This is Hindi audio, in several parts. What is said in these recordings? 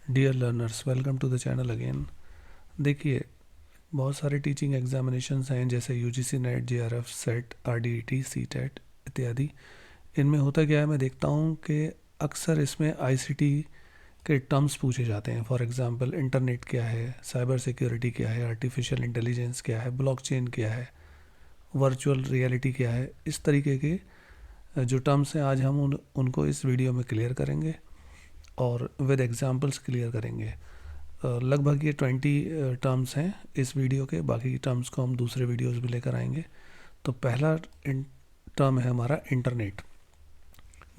Dear learners, welcome to the channel again. देखिए, बहुत सारे टीचिंग एग्जामिनेशंस हैं जैसे UGC NET, JRF, SET, RDET, CTET इत्यादि। इनमें होता क्या है, मैं देखता हूँ कि अक्सर इसमें आईसीटी के टर्म्स पूछे जाते हैं। फॉर एग्जांपल, इंटरनेट क्या है, साइबर सिक्योरिटी क्या है, आर्टिफिशियल इंटेलिजेंस क्या है, ब्लॉकचेन क्या है, वर्चुअल रियलिटी क्या है। इस तरीके के जो टर्म्स हैं आज हम उनको इस वीडियो में क्लियर करेंगे और विद एग्जांपल्स क्लियर करेंगे। लगभग ये 20 टर्म्स हैं इस वीडियो के, बाकी टर्म्स को हम दूसरे वीडियोस भी लेकर आएंगे। तो पहला टर्म है हमारा इंटरनेट।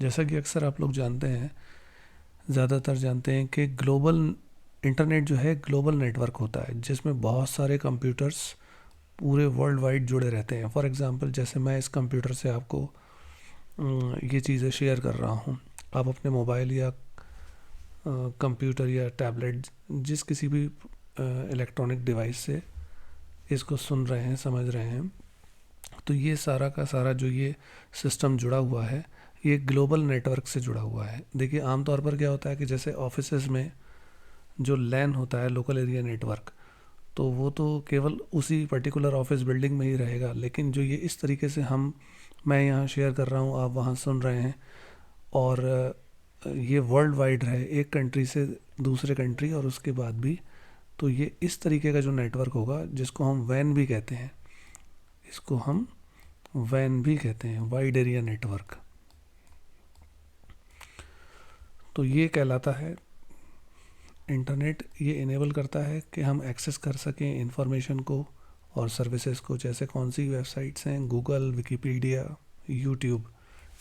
जैसा कि अक्सर आप लोग जानते हैं, ज़्यादातर जानते हैं कि ग्लोबल इंटरनेट जो है ग्लोबल नेटवर्क होता है जिसमें बहुत सारे कंप्यूटर्स पूरे वर्ल्ड वाइड जुड़े रहते हैं। फॉर एग्जांपल, जैसे मैं इस कंप्यूटर से आपको ये चीज़ें शेयर कर रहा हूँ, आप अपने मोबाइल या कंप्यूटर या टैबलेट जिस किसी भी इलेक्ट्रॉनिक डिवाइस से इसको सुन रहे हैं, समझ रहे हैं, तो ये सारा का सारा जो ये सिस्टम जुड़ा हुआ है ये ग्लोबल नेटवर्क से जुड़ा हुआ है। देखिए, आमतौर पर क्या होता है कि जैसे ऑफिसेज में जो लैन होता है, लोकल एरिया नेटवर्क, तो वो तो केवल उसी पर्टिकुलर ऑफिस बिल्डिंग में ही रहेगा। लेकिन जो ये इस तरीके से मैं यहाँ शेयर कर रहा हूँ, आप वहाँ सुन रहे हैं, और ये वर्ल्ड वाइड है, एक कंट्री से दूसरे कंट्री और उसके बाद भी, तो ये इस तरीके का जो नेटवर्क होगा जिसको हम वैन भी कहते हैं, इसको हम वैन भी कहते हैं, वाइड एरिया नेटवर्क। तो ये कहलाता है इंटरनेट। ये इनेबल करता है कि हम एक्सेस कर सकें इंफॉर्मेशन को और सर्विसेज को, जैसे कौन सी वेबसाइट्स हैं, गूगल, विकीपीडिया, यूट्यूब,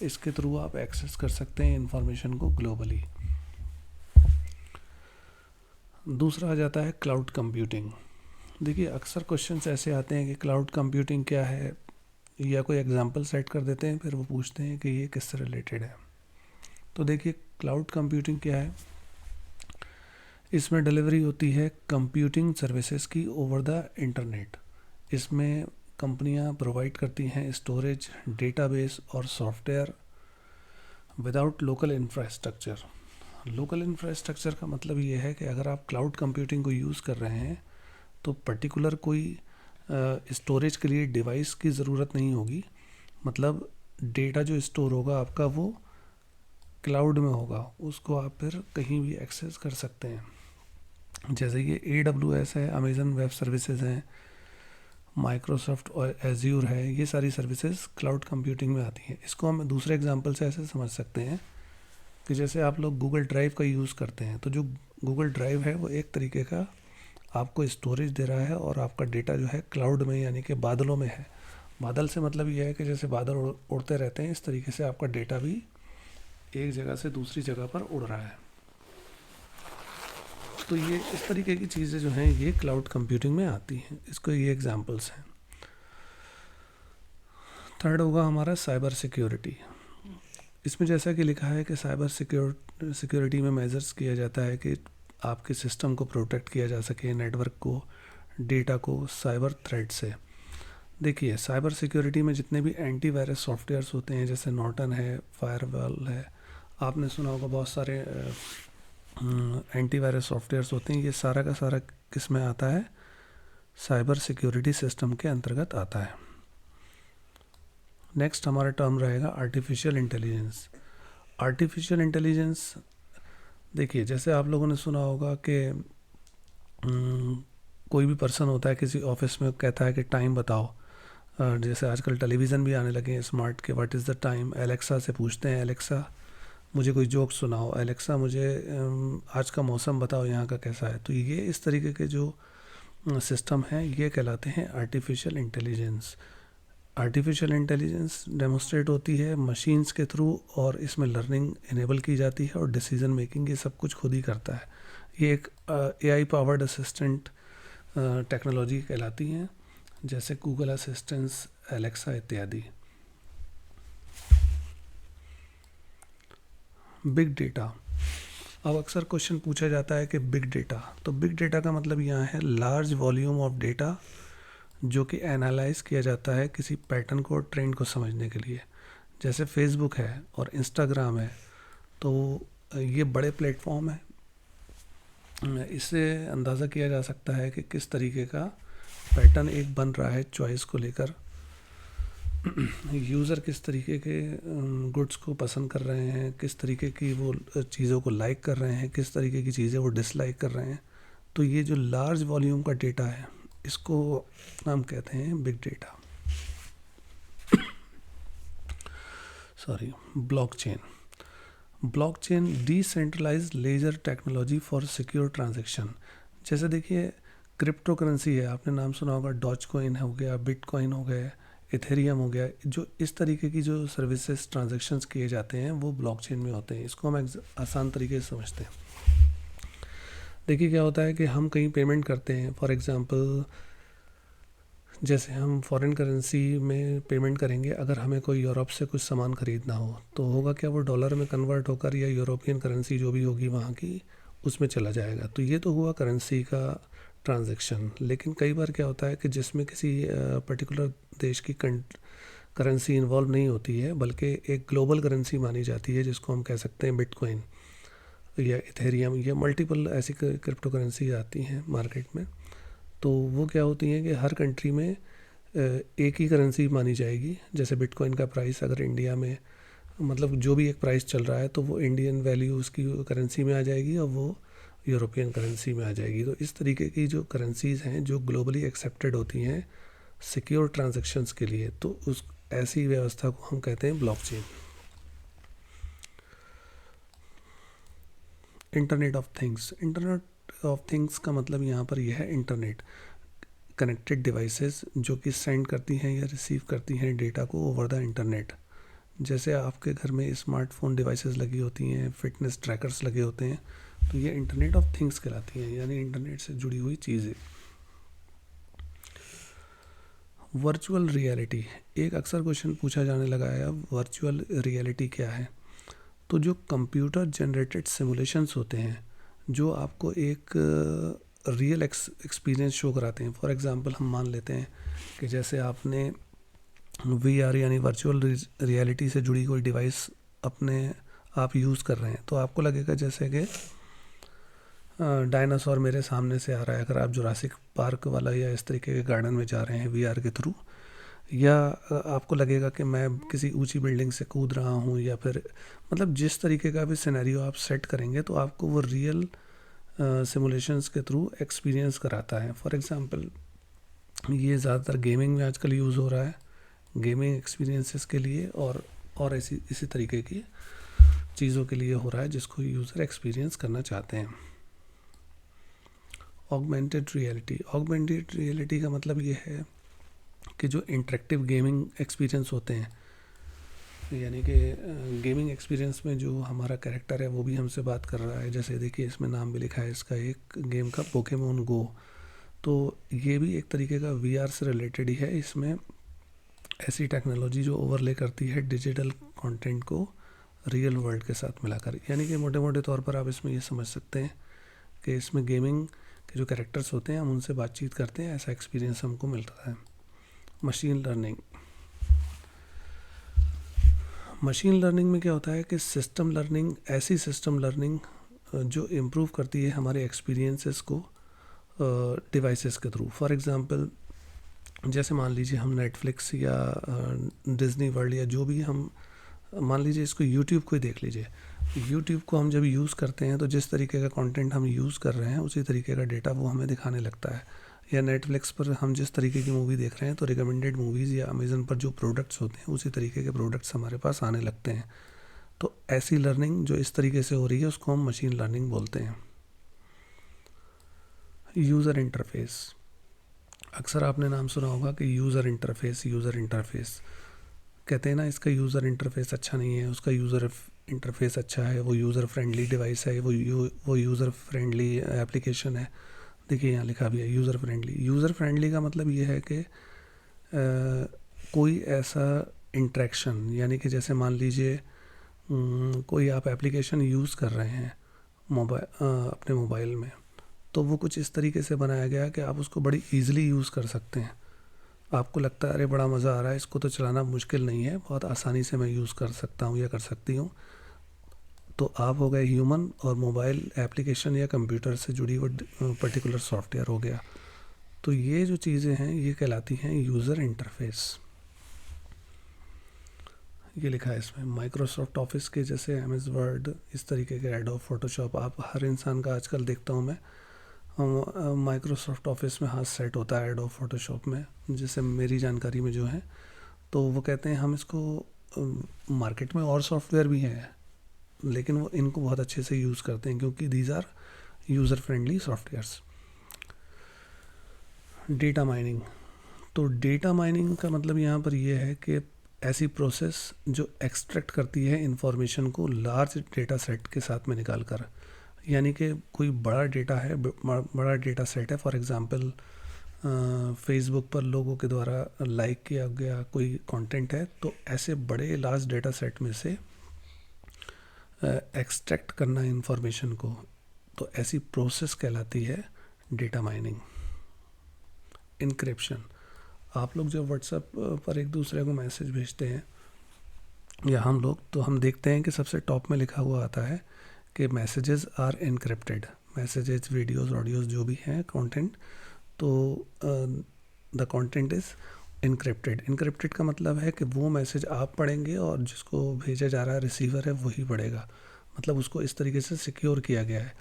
इसके थ्रू आप एक्सेस कर सकते हैं इंफॉर्मेशन को ग्लोबली। दूसरा आ जाता है क्लाउड कंप्यूटिंग। देखिए, अक्सर क्वेश्चंस ऐसे आते हैं कि क्लाउड कंप्यूटिंग क्या है, या कोई एग्जांपल सेट कर देते हैं, फिर वो पूछते हैं कि ये किससे रिलेटेड है। तो देखिए, क्लाउड कंप्यूटिंग क्या है, इसमें डिलीवरी होती है कंप्यूटिंग सर्विसेज की ओवर द इंटरनेट। इसमें कंपनियां प्रोवाइड करती हैं स्टोरेज, डेटाबेस और software without local infrastructure. Local infrastructure का मतलब ये है कि अगर आप क्लाउड कंप्यूटिंग को यूज़ कर रहे हैं तो पर्टिकुलर कोई स्टोरेज के लिए डिवाइस की ज़रूरत नहीं होगी। मतलब डेटा जो स्टोर होगा आपका वो क्लाउड में होगा, उसको आप फिर कहीं भी एक्सेस कर सकते हैं। जैसे ये AWS है, अमेज़न वेब सर्विसेज हैं, माइक्रोसॉफ्ट और एज्यूर है, ये सारी सर्विसेज क्लाउड कंप्यूटिंग में आती हैं। इसको हम दूसरे एग्जांपल से ऐसे समझ सकते हैं कि जैसे आप लोग गूगल ड्राइव का यूज़ करते हैं, तो जो गूगल ड्राइव है वो एक तरीके का आपको स्टोरेज दे रहा है और आपका डेटा जो है क्लाउड में, यानी कि बादलों में है। बादल से मतलब ये है कि जैसे बादल उड़ते रहते हैं, इस तरीके से आपका डेटा भी एक जगह से दूसरी जगह पर उड़ रहा है। तो ये इस तरीके की चीज़ें जो हैं ये क्लाउड कंप्यूटिंग में आती हैं। इसको ये एग्जांपल्स हैं। थर्ड होगा हमारा साइबर सिक्योरिटी। इसमें जैसा कि लिखा है कि साइबर सिक्योरिटी में मेजर्स किया जाता है कि आपके सिस्टम को प्रोटेक्ट किया जा सके, नेटवर्क को, डेटा को साइबर थ्रेट से। देखिए, साइबर सिक्योरिटी में जितने भी एंटीवायरस सॉफ्टवेयर्स होते हैं, जैसे नॉर्टन है, फायरवॉल है, आपने सुना होगा, बहुत सारे एंटीवायरस सॉफ्टवेयर्स होते हैं। ये सारा का सारा किस में आता है, साइबर सिक्योरिटी सिस्टम के अंतर्गत आता है। नेक्स्ट हमारा टर्म रहेगा आर्टिफिशियल इंटेलिजेंस। आर्टिफिशियल इंटेलिजेंस, देखिए, जैसे आप लोगों ने सुना होगा कि कोई भी पर्सन होता है किसी ऑफिस में, कहता है कि टाइम बताओ। जैसे आजकल टेलीविज़न भी आने लगे हैं स्मार्ट के, what is the time. Alexa से पूछते हैं, एलेक्सा मुझे कोई जोक सुनाओ, एलेक्सा मुझे आज का मौसम बताओ, यहाँ का कैसा है। तो ये इस तरीके के जो सिस्टम हैं ये कहलाते हैं artificial intelligence. Artificial intelligence demonstrate होती है मशीन्स के थ्रू, और इसमें लर्निंग इनेबल की जाती है और डिसीजन मेकिंग ये सब कुछ खुद ही करता है। ये एक AI पावर्ड असिस्टेंट टेक्नोलॉजी कहलाती हैं, जैसे गूगल असिस्टेंस, एलेक्सा इत्यादि। Big data. अब अक्सर क्वेश्चन पूछा जाता है कि बिग डेटा, तो बिग डेटा का मतलब यहाँ है लार्ज वॉल्यूम ऑफ डेटा जो कि एनालाइज किया जाता है किसी पैटर्न को, ट्रेंड को समझने के लिए। जैसे फेसबुक है और इंस्टाग्राम है, तो ये बड़े प्लेटफॉर्म है इससे अंदाज़ा किया जा सकता है कि किस तरीके का पैटर्न एक बन रहा है चॉइस को लेकर, यूज़र किस तरीके के गुड्स को पसंद कर रहे हैं, किस तरीके की वो चीज़ों को लाइक कर रहे हैं, किस तरीके की चीज़ें वो डिसलाइक कर रहे हैं। तो ये जो लार्ज वॉल्यूम का डेटा है इसको हम कहते हैं big data, sorry, blockchain. Blockchain decentralized ledger technology for secure transaction. जैसे देखिए क्रिप्टो करेंसी है, आपने नाम सुना होगा, डॉज कॉइन हो गया, बिटकॉइन हो गया, इथेरियम हो गया, जो इस तरीके की जो सर्विसेज ट्रांजैक्शंस किए जाते हैं वो ब्लॉकचेन में होते हैं। इसको हम आसान तरीके से समझते हैं। देखिए क्या होता है कि हम कहीं पेमेंट करते हैं, फॉर एग्जांपल जैसे हम फॉरेन करेंसी में पेमेंट करेंगे, अगर हमें कोई यूरोप से कुछ सामान ख़रीदना हो तो होगा क्या, वो डॉलर में कन्वर्ट होकर या यूरोपियन करेंसी जो भी होगी वहाँ की उसमें चला जाएगा। तो ये तो हुआ करेंसी का ट्रांजैक्शन। लेकिन कई बार क्या होता है कि जिसमें किसी पर्टिकुलर देश की करेंसी इन्वॉल्व नहीं होती है, बल्कि एक ग्लोबल करेंसी मानी जाती है जिसको हम कह सकते हैं बिटकॉइन या इथेरियम या मल्टीपल ऐसी क्रिप्टो करेंसी आती हैं मार्केट में। तो वो क्या होती हैं कि हर कंट्री में एक ही करेंसी मानी जाएगी। जैसे बिटकॉइन का प्राइस अगर इंडिया में, मतलब जो भी एक प्राइस चल रहा है तो वो इंडियन वैल्यू उसकी करेंसी में आ जाएगी और वो यूरोपियन करेंसी में आ जाएगी। तो इस तरीके की जो करेंसीज़ हैं जो ग्लोबली एक्सेप्टेड होती हैं सिक्योर ट्रांजैक्शंस के लिए, तो उस ऐसी व्यवस्था को हम कहते हैं blockchain. Internet of things. Internet of things का मतलब यहाँ पर यह है इंटरनेट, कनेक्टेड डिवाइसेस जो कि सेंड करती हैं या रिसीव करती हैं डेटा को ओवर द इंटरनेट। जैसे आपके घर में स्मार्टफोन डिवाइसेस लगी होती हैं, फिटनेस ट्रैकर्स लगे होते हैं, तो ये इंटरनेट ऑफ थिंग्स कहलाती हैं, यानी इंटरनेट से जुड़ी हुई चीज़ें। वर्चुअल रियलिटी, एक अक्सर क्वेश्चन पूछा जाने लगा है अब, वर्चुअल रियलिटी क्या है। तो जो कंप्यूटर जनरेटेड सिमुलेशंस होते हैं जो आपको एक रियल एक्सपीरियंस शो कराते हैं। फॉर एग्जांपल हम मान लेते हैं कि जैसे आपने VR यानी वर्चुअल रियलिटी से जुड़ी कोई डिवाइस अपने आप यूज़ कर रहे हैं, तो आपको लगेगा जैसे कि डायनासोर मेरे सामने से आ रहा है। अगर आप जुरासिक पार्क वाला या इस तरीके के गार्डन में जा रहे हैं VR के थ्रू, या आपको लगेगा कि मैं किसी ऊंची बिल्डिंग से कूद रहा हूँ, या फिर मतलब जिस तरीके का भी सिनेरियो आप सेट करेंगे तो आपको वो रियल सिमुलेशंस के थ्रू एक्सपीरियंस कराता है। फॉर एग्जांपल ये ज़्यादातर गेमिंग में आजकल यूज़ हो रहा है, गेमिंग एक्सपीरियंसेस के लिए, और ऐसी इसी तरीके की चीज़ों के लिए हो रहा है जिसको यूज़र एक्सपीरियंस करना चाहते हैं। Augmented reality. ऑगमेंटेड रियलिटी का मतलब ये है कि जो इंटरेक्टिव गेमिंग एक्सपीरियंस होते हैं, यानी कि गेमिंग एक्सपीरियंस में जो हमारा कैरेक्टर है वो भी हमसे बात कर रहा है। जैसे देखिए इसमें नाम भी लिखा है इसका, एक गेम का, पोकेमोन गो। तो ये भी एक तरीके का VR से रिलेटेड ही है। इसमें ऐसी टेक्नोलॉजी जो ओवरले करती है डिजिटल कंटेंट को रियल वर्ल्ड के साथ मिलाकर, यानी कि मोटे मोटे तौर पर आप इसमें ये समझ सकते हैं कि इसमें गेमिंग के जो कैरेक्टर्स होते हैं हम उनसे बातचीत करते हैं, ऐसा एक्सपीरियंस हमको मिलता है। Machine learning. मशीन लर्निंग में क्या होता है कि सिस्टम लर्निंग, ऐसी सिस्टम लर्निंग जो इम्प्रूव करती है हमारे एक्सपीरियंसेस को डिवाइसेस के थ्रू। फॉर एग्जांपल जैसे मान लीजिए हम नेटफ्लिक्स या डिज्नी वर्ल्ड या जो भी हम, मान लीजिए इसको यूट्यूब को ही देख लीजिए। यूट्यूब को हम जब यूज़ करते हैं तो जिस तरीके का कंटेंट हम यूज़ कर रहे हैं उसी तरीके का डेटा वो हमें दिखाने लगता है। या नेटफ्लिक्स पर हम जिस तरीके की मूवी देख रहे हैं तो रिकमेंडेड मूवीज़ या अमेज़न पर जो प्रोडक्ट्स होते हैं उसी तरीके के प्रोडक्ट्स हमारे पास आने लगते हैं। तो ऐसी लर्निंग जो इस तरीके से हो रही है उसको हम मशीन लर्निंग बोलते हैं। User interface. अक्सर आपने नाम सुना होगा कि यूज़र इंटरफेस कहते हैं ना, इसका यूज़र इंटरफेस अच्छा नहीं है, उसका यूज़र इंटरफेस अच्छा है, वो यूज़र फ्रेंडली डिवाइस है, वो यूज़र फ्रेंडली एप्लीकेशन है। देखिए यहाँ लिखा भी है यूज़र फ्रेंडली। यूज़र फ्रेंडली का मतलब ये है कि कोई ऐसा इंटरेक्शन, यानी कि जैसे मान लीजिए कोई आप एप्लीकेशन यूज़ कर रहे हैं अपने मोबाइल में, तो वो कुछ इस तरीके से बनाया गया कि आप उसको बड़ी ईजिली यूज़ कर सकते हैं। आपको लगता है अरे बड़ा मज़ा आ रहा है, इसको तो चलाना मुश्किल नहीं है, बहुत आसानी से मैं यूज़ कर सकता हूँ या कर सकती हूँ। तो आप हो गए ह्यूमन, और मोबाइल एप्लीकेशन या कंप्यूटर से जुड़ी वो पर्टिकुलर सॉफ्टवेयर हो गया। तो ये जो चीज़ें हैं ये कहलाती हैं यूज़र इंटरफेस। ये लिखा है इसमें माइक्रोसॉफ्ट ऑफिस के जैसे एमएस वर्ड, इस तरीके के एडोब फोटोशॉप, आप हर इंसान का आजकल देखता हूँ मैं माइक्रोसॉफ्ट ऑफिस में हाथ सेट होता है एडोब फोटोशॉप में, जैसे मेरी जानकारी में जो है। तो वो कहते हैं हम इसको, मार्केट में और सॉफ्टवेयर भी हैं लेकिन वो इनको बहुत अच्छे से यूज़ करते हैं क्योंकि these are user friendly softwares. Data mining, तो डेटा माइनिंग का मतलब यहाँ पर ये है कि ऐसी प्रोसेस जो एक्सट्रैक्ट करती है इंफॉर्मेशन को लार्ज डेटा सेट के साथ में निकाल कर, यानी कि कोई बड़ा डेटा है, बड़ा डेटा सेट है, फॉर एग्जांपल फेसबुक पर लोगों के द्वारा लाइक किया गया कोई कंटेंट है, तो ऐसे बड़े लार्ज डेटा सेट में से एक्सट्रैक्ट करना इंफॉर्मेशन को, तो ऐसी प्रोसेस कहलाती है डेटा माइनिंग। इनक्रिप्शन, आप लोग जब व्हाट्सएप पर एक दूसरे को मैसेज भेजते हैं या हम लोग, तो हम देखते हैं कि सबसे टॉप में लिखा हुआ आता है कि messages are encrypted. Messages, videos, audios जो भी हैं कंटेंट, तो the content is encrypted. Encrypted का मतलब है कि वो मैसेज आप पढ़ेंगे और जिसको भेजा जा रहा है रिसीवर है वही पढ़ेगा, मतलब उसको इस तरीके से सिक्योर किया गया है,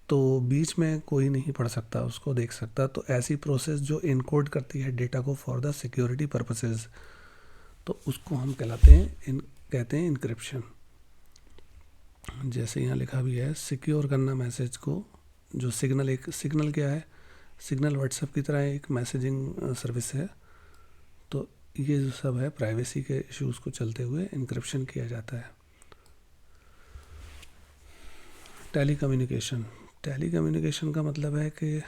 तो बीच में कोई नहीं पढ़ सकता, उसको देख सकता। तो ऐसी प्रोसेस जो इनकोड करती है डेटा को फॉर द सिक्योरिटी पर्पसेस, तो उसको हम कहते हैं इनक्रिप्शन। जैसे यहाँ लिखा भी है सिक्योर करना मैसेज को, जो सिग्नल, एक सिग्नल क्या है, सिग्नल व्हाट्सएप की तरह एक मैसेजिंग सर्विस है, तो ये जो सब है प्राइवेसी के इश्यूज़ को चलते हुए इनक्रिप्शन किया जाता है। टेली कम्युनिकेशन, टेली कम्युनिकेशन का मतलब है कि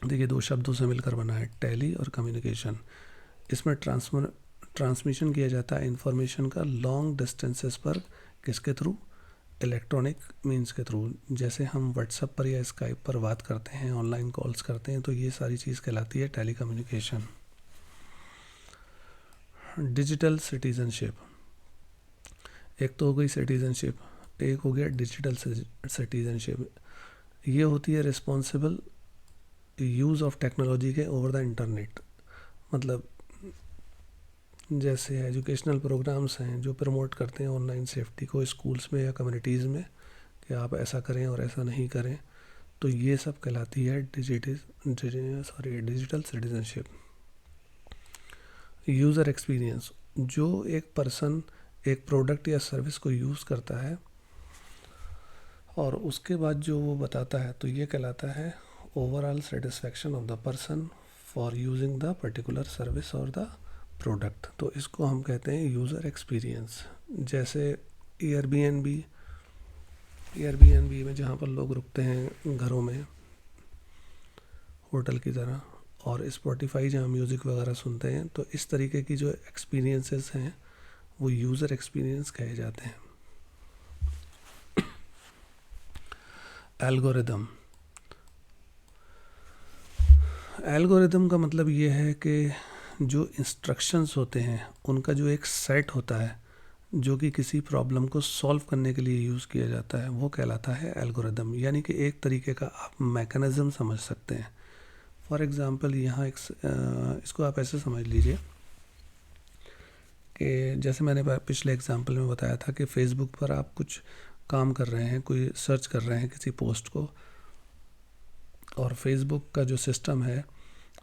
देखिए दो शब्दों से मिलकर बना है, टेली और कम्युनिकेशन। इसमें ट्रांसमिशन किया जाता है इंफॉर्मेशन का लॉन्ग डिस्टेंसेस पर, किसके थ्रू, इलेक्ट्रॉनिक मींस के थ्रू। जैसे हम व्हाट्सएप पर या स्काइप पर बात करते हैं, ऑनलाइन कॉल्स करते हैं, तो ये सारी चीज़ कहलाती है टेली कम्युनिकेशन। डिजिटल सिटीजनशिप, एक तो हो गई सिटीजनशिप, एक हो गया डिजिटल सिटीजनशिप। ये होती है रिस्पॉन्सिबल यूज़ ऑफ टेक्नोलॉजी के ओवर द इंटरनेट। मतलब जैसे एजुकेशनल प्रोग्राम्स हैं जो प्रमोट करते हैं ऑनलाइन सेफ्टी को स्कूल्स में या कम्युनिटीज़ में, कि आप ऐसा करें और ऐसा नहीं करें, तो ये सब कहलाती है डिजिटल सिटीजनशिप। यूज़र एक्सपीरियंस, जो एक पर्सन एक प्रोडक्ट या सर्विस को यूज़ करता है और उसके बाद जो वो बताता है, तो ये कहलाता है overall satisfaction of the person for using the particular service और द प्रोडक्ट, तो इसको हम कहते हैं यूज़र एक्सपीरियंस। जैसे एयरबीएनबी में जहाँ पर लोग रुकते हैं घरों में, होटल की तरह, और स्पॉटिफाई जहाँ म्यूज़िक वगैरह सुनते हैं, तो इस तरीके की जो एक्सपीरियंसेस हैं वो यूज़र एक्सपीरियंस कहे जाते हैं। एल्गोरिदम का मतलब ये है कि जो इंस्ट्रक्शंस होते हैं उनका जो एक सेट होता है जो कि किसी प्रॉब्लम को सॉल्व करने के लिए यूज़ किया जाता है, वो कहलाता है एल्गोरिदम। यानी कि एक तरीके का आप मैकेनिज़्म समझ सकते हैं। फॉर एग्ज़ाम्पल यहाँ इसको आप ऐसे समझ लीजिए कि जैसे मैंने पिछले एग्जाम्पल में बताया था कि फेसबुक पर आप कुछ काम कर रहे हैं, कोई सर्च कर रहे हैं किसी पोस्ट को, और फेसबुक का जो सिस्टम है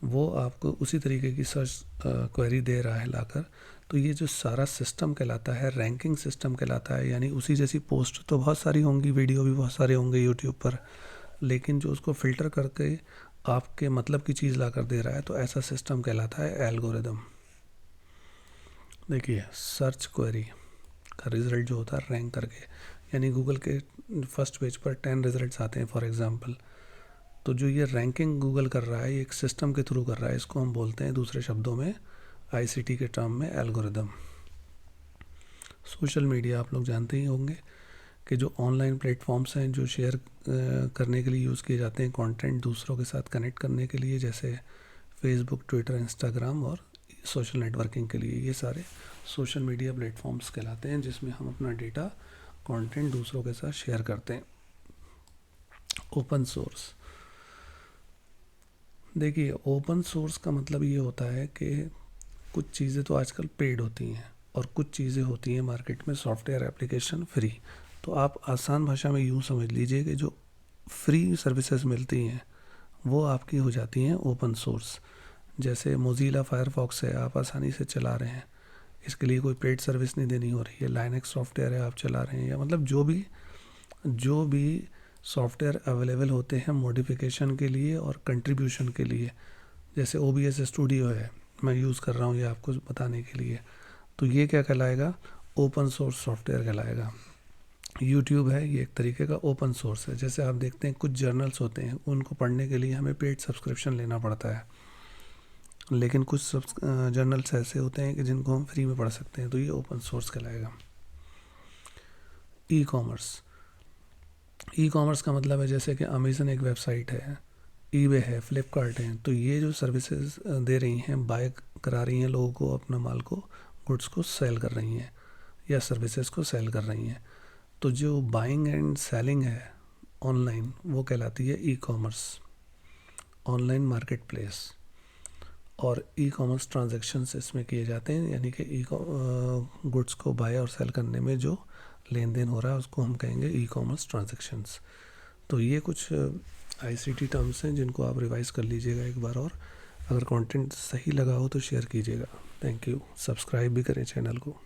वो आपको उसी तरीके की सर्च क्वेरी दे रहा है लाकर, तो ये जो सारा सिस्टम कहलाता है रैंकिंग सिस्टम कहलाता है। यानी उसी जैसी पोस्ट तो बहुत सारी होंगी, वीडियो भी बहुत सारे होंगे यूट्यूब पर, लेकिन जो उसको फ़िल्टर करके आपके मतलब की चीज़ ला कर दे रहा है, तो ऐसा सिस्टम कहलाता है एल्गोरिदम। देखिए सर्च क्वेरी का रिज़ल्ट जो होता है रैंक करके, यानी गूगल के फर्स्ट पेज पर 10 रिजल्ट्स आते हैं फॉर एग्जांपल, तो जो ये रैंकिंग गूगल कर रहा है, ये एक सिस्टम के थ्रू कर रहा है, इसको हम बोलते हैं दूसरे शब्दों में आईसीटी के टर्म में एल्गोरिदम। सोशल मीडिया आप लोग जानते ही होंगे कि जो ऑनलाइन प्लेटफॉर्म्स हैं जो शेयर करने के लिए यूज़ किए जाते हैं कंटेंट दूसरों के साथ कनेक्ट करने के लिए, जैसे फेसबुक, ट्विटर, इंस्टाग्राम और सोशल नेटवर्किंग के लिए, ये सारे सोशल मीडिया प्लेटफॉर्म्स कहलाते हैं जिसमें हम अपना डेटा कंटेंट दूसरों के साथ शेयर करते हैं। ओपन सोर्स, देखिए ओपन सोर्स का मतलब ये होता है कि कुछ चीज़ें तो आजकल पेड होती हैं और कुछ चीज़ें होती हैं मार्केट में सॉफ्टवेयर एप्लीकेशन फ्री। तो आप आसान भाषा में यूँ समझ लीजिए कि जो फ्री सर्विसेज मिलती हैं वो आपकी हो जाती हैं ओपन सोर्स। जैसे मोज़िला फायरफॉक्स है, आप आसानी से चला रहे हैं, इसके लिए कोई पेड सर्विस नहीं देनी हो रही है। लाइनक्स सॉफ्टवेयर है, आप चला रहे हैं, या मतलब जो भी सॉफ्टवेयर अवेलेबल होते हैं मॉडिफिकेशन के लिए और कंट्रीब्यूशन के लिए, जैसे OBS स्टूडियो है मैं यूज़ कर रहा हूँ ये आपको बताने के लिए, तो ये क्या कहलाएगा, ओपन सोर्स सॉफ्टवेयर कहलाएगा। यूट्यूब है, ये एक तरीके का ओपन सोर्स है। जैसे आप देखते हैं कुछ जर्नल्स होते हैं, उनको पढ़ने के लिए हमें पेड सब्सक्रिप्शन लेना पड़ता है, लेकिन कुछ जर्नल्स ऐसे होते हैं कि जिनको हम फ्री में पढ़ सकते हैं, तो ये ओपन सोर्स कहलाएगा। ई कॉमर्स, ई कॉमर्स का मतलब है जैसे कि अमेज़न एक वेबसाइट है, ईबे है, फ्लिपकार्ट है, तो ये जो सर्विसेज दे रही हैं, बाय करा रही हैं लोगों को अपना माल को, गुड्स को सेल कर रही हैं या सर्विसेज को सेल कर रही हैं, तो जो बाइंग एंड सेलिंग है ऑनलाइन वो कहलाती है e commerce, online market place. और ई कॉमर्स ट्रांजेक्शन्स इसमें किए जाते हैं, यानी कि गुड्स को बाय और सेल करने में जो लेन देन हो रहा है उसको हम कहेंगे ई कॉमर्स ट्रांजेक्शन्स। तो ये कुछ ICT टर्म्स हैं जिनको आप रिवाइज कर लीजिएगा एक बार, और अगर कंटेंट सही लगा हो तो शेयर कीजिएगा। थैंक यू, सब्सक्राइब भी करें चैनल को।